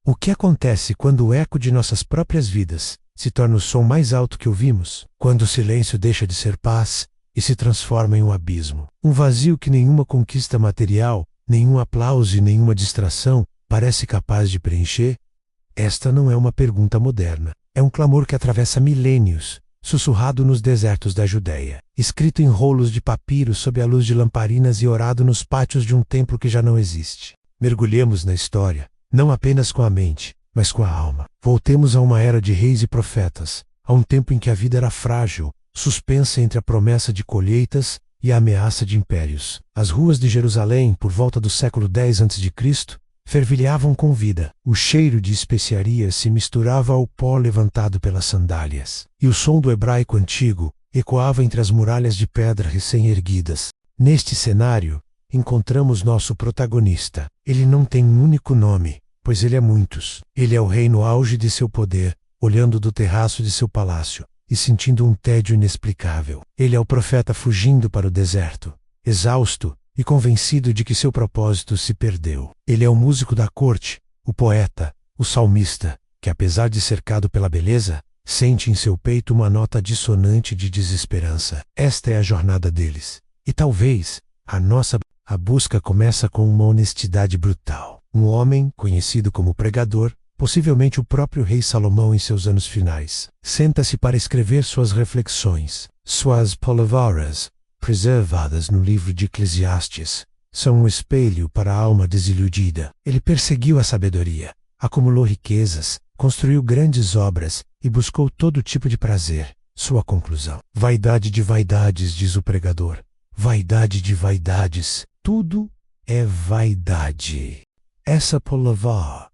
O que acontece quando o eco de nossas próprias vidas se torna o som mais alto que ouvimos? Quando o silêncio deixa de ser paz e se transforma em um abismo. Um vazio que nenhuma conquista material, nenhum aplauso e nenhuma distração parece capaz de preencher? Esta não é uma pergunta moderna. É um clamor que atravessa milênios, sussurrado nos desertos da Judéia, escrito em rolos de papiro sob a luz de lamparinas e orado nos pátios de um templo que já não existe. Mergulhemos na história, não apenas com a mente, mas com a alma. Voltemos a uma era de reis e profetas, a um tempo em que a vida era frágil, suspensa entre a promessa de colheitas e a ameaça de impérios. As ruas de Jerusalém, por volta do século X a.C., fervilhavam com vida. O cheiro de especiarias se misturava ao pó levantado pelas sandálias, e o som do hebraico antigo ecoava entre as muralhas de pedra recém-erguidas. Neste cenário, encontramos nosso protagonista. Ele não tem um único nome, pois ele é muitos. Ele é o rei no auge de seu poder, olhando do terraço de seu palácio e sentindo um tédio inexplicável. Ele é o profeta fugindo para o deserto, exausto e convencido de que seu propósito se perdeu. Ele é o músico da corte, o poeta, o salmista, que apesar de cercado pela beleza, sente em seu peito uma nota dissonante de desesperança. Esta é a jornada deles. E talvez a busca começa com uma honestidade brutal. Um homem, conhecido como pregador, possivelmente o próprio rei Salomão em seus anos finais, senta-se para escrever suas reflexões. Suas palavras, preservadas no livro de Eclesiastes, são um espelho para a alma desiludida. Ele perseguiu a sabedoria, acumulou riquezas, construiu grandes obras e buscou todo tipo de prazer. Sua conclusão: vaidade de vaidades, diz o pregador. Vaidade de vaidades, tudo é vaidade. Essa palavra,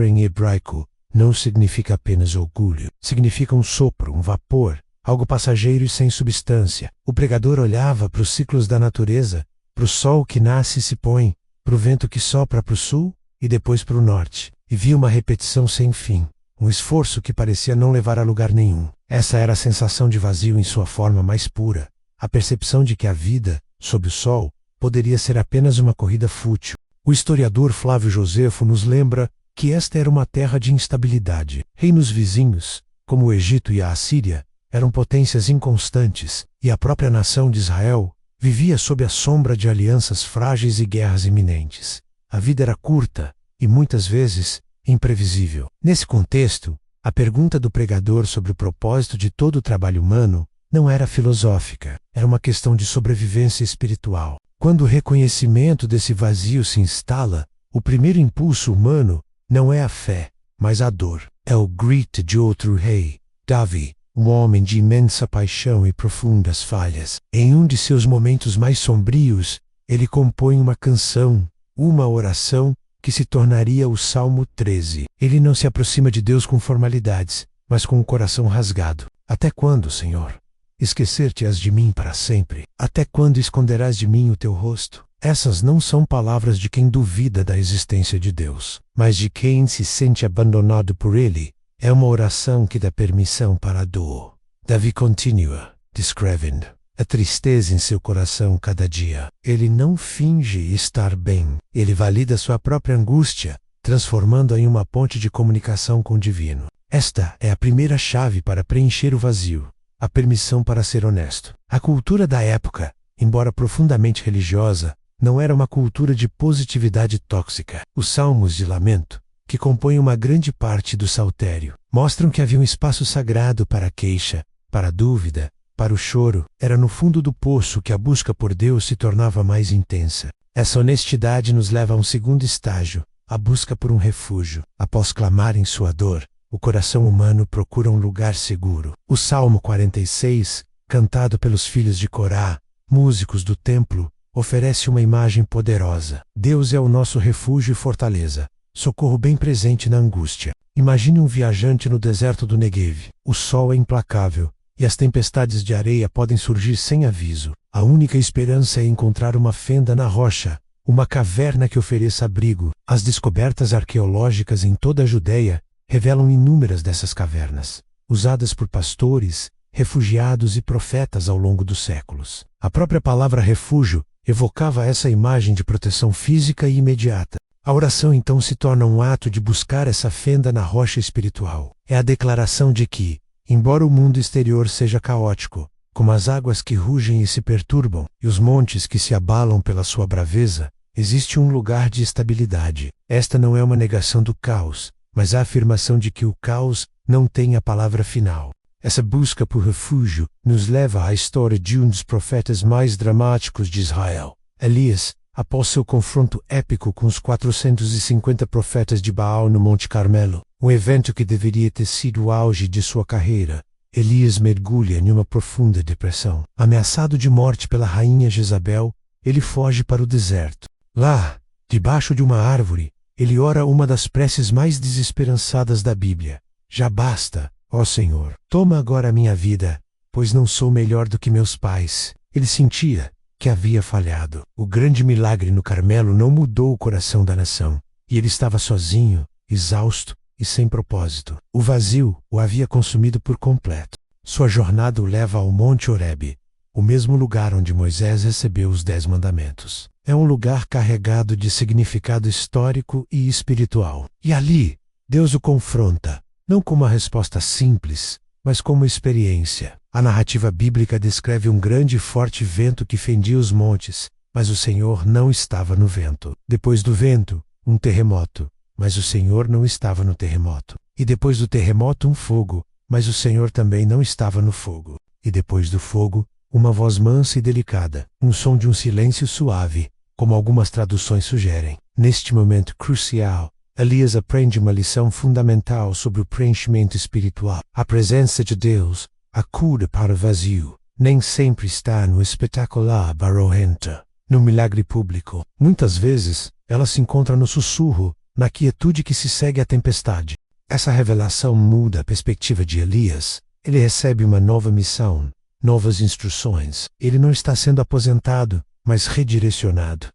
em hebraico, não significa apenas orgulho. Significa um sopro, um vapor, algo passageiro e sem substância. O pregador olhava para os ciclos da natureza, para o sol que nasce e se põe, para o vento que sopra para o sul e depois para o norte, e via uma repetição sem fim, um esforço que parecia não levar a lugar nenhum. Essa era a sensação de vazio em sua forma mais pura, a percepção de que a vida, sob o sol, poderia ser apenas uma corrida fútil. O historiador Flávio Josefo nos lembra que esta era uma terra de instabilidade. Reinos vizinhos, como o Egito e a Assíria, eram potências inconstantes, e a própria nação de Israel vivia sob a sombra de alianças frágeis e guerras iminentes. A vida era curta e, muitas vezes, imprevisível. Nesse contexto, a pergunta do pregador sobre o propósito de todo o trabalho humano não era filosófica, era uma questão de sobrevivência espiritual. Quando o reconhecimento desse vazio se instala, o primeiro impulso humano não é a fé, mas a dor. É o grito de outro rei, Davi, um homem de imensa paixão e profundas falhas. Em um de seus momentos mais sombrios, ele compõe uma canção, uma oração, que se tornaria o Salmo 13. Ele não se aproxima de Deus com formalidades, mas com o coração rasgado. Até quando, Senhor? Esquecer-te-ás de mim para sempre? Até quando esconderás de mim o teu rosto? Essas não são palavras de quem duvida da existência de Deus, mas de quem se sente abandonado por Ele. É uma oração que dá permissão para a dor. Davi continua, descrevendo a tristeza em seu coração cada dia. Ele não finge estar bem. Ele valida sua própria angústia, transformando-a em uma ponte de comunicação com o divino. Esta é a primeira chave para preencher o vazio, a permissão para ser honesto. A cultura da época, embora profundamente religiosa, não era uma cultura de positividade tóxica. Os salmos de lamento, que compõem uma grande parte do saltério, mostram que havia um espaço sagrado para a queixa, para a dúvida, para o choro. Era no fundo do poço que a busca por Deus se tornava mais intensa. Essa honestidade nos leva a um segundo estágio, a busca por um refúgio. Após clamar em sua dor, o coração humano procura um lugar seguro. O Salmo 46, cantado pelos filhos de Corá, músicos do templo, oferece uma imagem poderosa. Deus é o nosso refúgio e fortaleza, socorro bem presente na angústia. Imagine um viajante no deserto do Negev. O sol é implacável, e as tempestades de areia podem surgir sem aviso. A única esperança é encontrar uma fenda na rocha, uma caverna que ofereça abrigo. As descobertas arqueológicas em toda a Judéia revelam inúmeras dessas cavernas, usadas por pastores, refugiados e profetas ao longo dos séculos. A própria palavra refúgio evocava essa imagem de proteção física e imediata. A oração então se torna um ato de buscar essa fenda na rocha espiritual. É a declaração de que, embora o mundo exterior seja caótico, como as águas que rugem e se perturbam, e os montes que se abalam pela sua braveza, existe um lugar de estabilidade. Esta não é uma negação do caos, mas a afirmação de que o caos não tem a palavra final. Essa busca por refúgio nos leva à história de um dos profetas mais dramáticos de Israel. Elias, após seu confronto épico com os 450 profetas de Baal no Monte Carmelo, um evento que deveria ter sido o auge de sua carreira, Elias mergulha em uma profunda depressão. Ameaçado de morte pela rainha Jezabel, ele foge para o deserto. Lá, debaixo de uma árvore, ele ora uma das preces mais desesperançadas da Bíblia. Já basta, ó Senhor, toma agora a minha vida, pois não sou melhor do que meus pais. Ele sentia que havia falhado. O grande milagre no Carmelo não mudou o coração da nação, e ele estava sozinho, exausto e sem propósito. O vazio o havia consumido por completo. Sua jornada o leva ao Monte Horebe, o mesmo lugar onde Moisés recebeu os 10 mandamentos. É um lugar carregado de significado histórico e espiritual. E ali, Deus o confronta, não com uma resposta simples, mas com uma experiência. A narrativa bíblica descreve um grande e forte vento que fendia os montes, mas o Senhor não estava no vento. Depois do vento, um terremoto, mas o Senhor não estava no terremoto. E depois do terremoto, um fogo, mas o Senhor também não estava no fogo. E depois do fogo, uma voz mansa e delicada, um som de um silêncio suave, como algumas traduções sugerem. Neste momento crucial, Elias aprende uma lição fundamental sobre o preenchimento espiritual. A presença de Deus, a cura para o vazio, nem sempre está no espetacular barulhento, no milagre público. Muitas vezes, ela se encontra no sussurro, na quietude que se segue à tempestade. Essa revelação muda a perspectiva de Elias. Ele recebe uma nova missão, novas instruções. Ele não está sendo aposentado, mas redirecionado.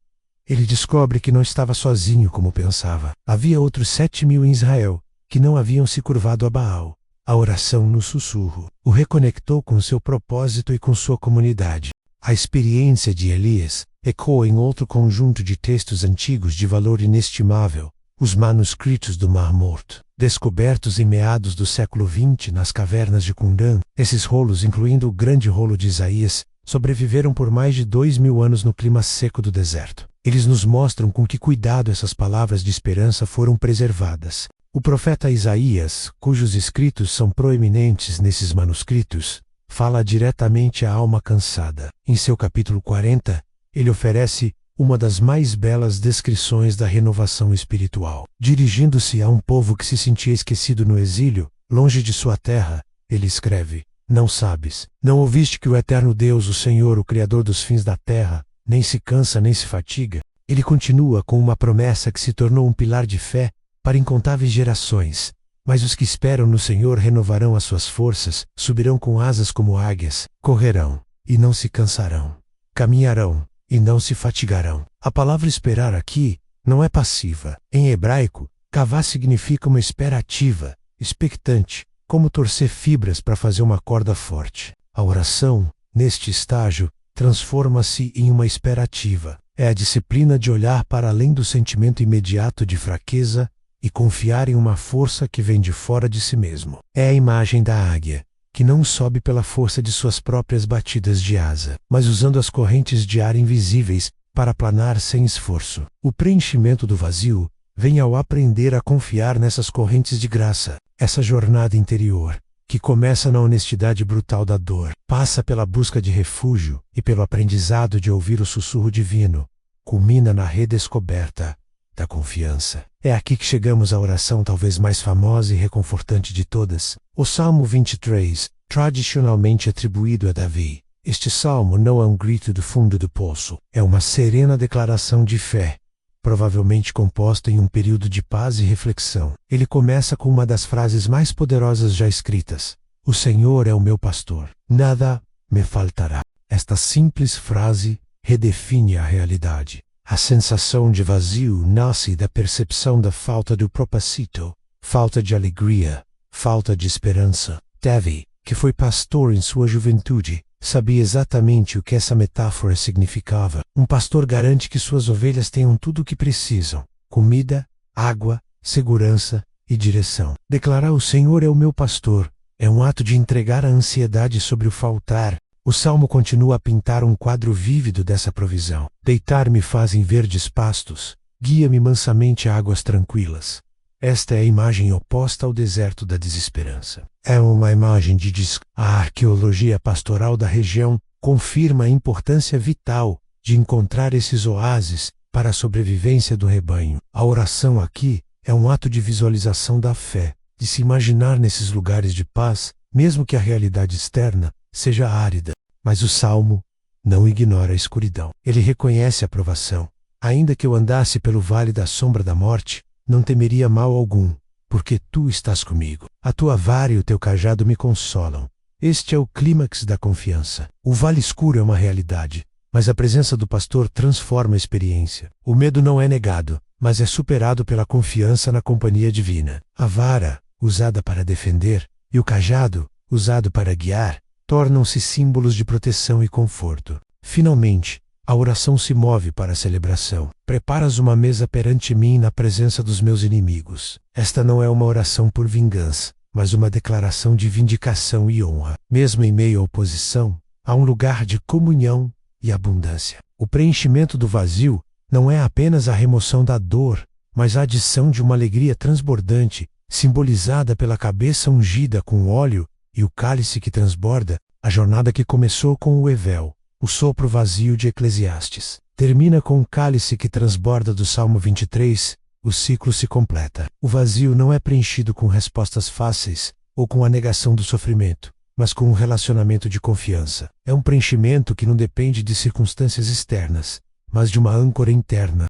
Ele descobre que não estava sozinho como pensava. Havia outros 7.000 em Israel, que não haviam se curvado a Baal. A oração no sussurro o reconectou com seu propósito e com sua comunidade. A experiência de Elias ecoa em outro conjunto de textos antigos de valor inestimável, os manuscritos do Mar Morto, descobertos em meados do século XX nas cavernas de Qumran. Esses rolos, incluindo o grande rolo de Isaías, sobreviveram por mais de 2.000 anos no clima seco do deserto. Eles nos mostram com que cuidado essas palavras de esperança foram preservadas. O profeta Isaías, cujos escritos são proeminentes nesses manuscritos, fala diretamente à alma cansada. Em seu capítulo 40, ele oferece uma das mais belas descrições da renovação espiritual. Dirigindo-se a um povo que se sentia esquecido no exílio, longe de sua terra, ele escreve: Não sabes, não ouviste que o eterno Deus, o Senhor, o Criador dos fins da terra, nem se cansa nem se fatiga? Ele continua com uma promessa que se tornou um pilar de fé para incontáveis gerações. Mas os que esperam no Senhor renovarão as suas forças, subirão com asas como águias, correrão, e não se cansarão, caminharão, e não se fatigarão. A palavra esperar aqui não é passiva. Em hebraico, kavá significa uma espera ativa, expectante, como torcer fibras para fazer uma corda forte. A oração, neste estágio, transforma-se em uma espera ativa. É a disciplina de olhar para além do sentimento imediato de fraqueza e confiar em uma força que vem de fora de si mesmo. É a imagem da águia, que não sobe pela força de suas próprias batidas de asa, mas usando as correntes de ar invisíveis para planar sem esforço. O preenchimento do vazio vem ao aprender a confiar nessas correntes de graça. Essa jornada interior, que começa na honestidade brutal da dor, passa pela busca de refúgio e pelo aprendizado de ouvir o sussurro divino, culmina na redescoberta da confiança. É aqui que chegamos à oração talvez mais famosa e reconfortante de todas, o Salmo 23, tradicionalmente atribuído a Davi. Este salmo não é um grito do fundo do poço, é uma serena declaração de fé, provavelmente composta em um período de paz e reflexão. Ele começa com uma das frases mais poderosas já escritas: O Senhor é o meu pastor, nada me faltará. Esta simples frase redefine a realidade. A sensação de vazio nasce da percepção da falta do propósito, falta de alegria, falta de esperança. Davi, que foi pastor em sua juventude, sabia exatamente o que essa metáfora significava. Um pastor garante que suas ovelhas tenham tudo o que precisam, comida, água, segurança e direção. Declarar o Senhor é o meu pastor é um ato de entregar a ansiedade sobre o faltar. O Salmo continua a pintar um quadro vívido dessa provisão. Deitar-me faz em verdes pastos, guia-me mansamente a águas tranquilas. Esta é a imagem oposta ao deserto da desesperança. É uma imagem de A arqueologia pastoral da região confirma a importância vital de encontrar esses oásis para a sobrevivência do rebanho. A oração aqui é um ato de visualização da fé, de se imaginar nesses lugares de paz, mesmo que a realidade externa seja árida. Mas o Salmo não ignora a escuridão. Ele reconhece a provação. Ainda que eu andasse pelo vale da sombra da morte, não temeria mal algum, porque tu estás comigo. A tua vara e o teu cajado me consolam. Este é o clímax da confiança. O vale escuro é uma realidade, mas a presença do pastor transforma a experiência. O medo não é negado, mas é superado pela confiança na companhia divina. A vara, usada para defender, e o cajado, usado para guiar, tornam-se símbolos de proteção e conforto. Finalmente, a oração se move para a celebração. Preparas uma mesa perante mim na presença dos meus inimigos. Esta não é uma oração por vingança, mas uma declaração de vindicação e honra. Mesmo em meio à oposição, há um lugar de comunhão e abundância. O preenchimento do vazio não é apenas a remoção da dor, mas a adição de uma alegria transbordante, simbolizada pela cabeça ungida com óleo e o cálice que transborda, a jornada que começou com o Evel, o sopro vazio de Eclesiastes, termina com o cálice que transborda do Salmo 23, o ciclo se completa. O vazio não é preenchido com respostas fáceis ou com a negação do sofrimento, mas com um relacionamento de confiança. É um preenchimento que não depende de circunstâncias externas, mas de uma âncora interna.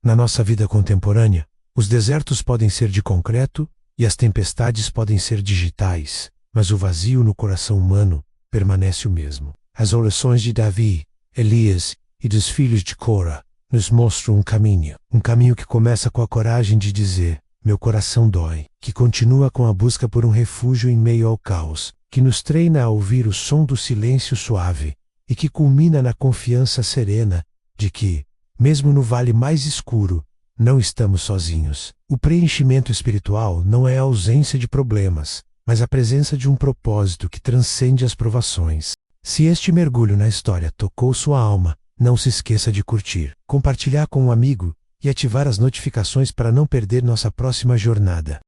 Na nossa vida contemporânea, os desertos podem ser de concreto e as tempestades podem ser digitais, mas o vazio no coração humano permanece o mesmo. As orações de Davi, Elias e dos filhos de Cora nos mostram um caminho que começa com a coragem de dizer: meu coração dói, que continua com a busca por um refúgio em meio ao caos, que nos treina a ouvir o som do silêncio suave e que culmina na confiança serena de que, mesmo no vale mais escuro, não estamos sozinhos. O preenchimento espiritual não é a ausência de problemas, mas a presença de um propósito que transcende as provações. Se este mergulho na história tocou sua alma, não se esqueça de curtir, compartilhar com um amigo e ativar as notificações para não perder nossa próxima jornada.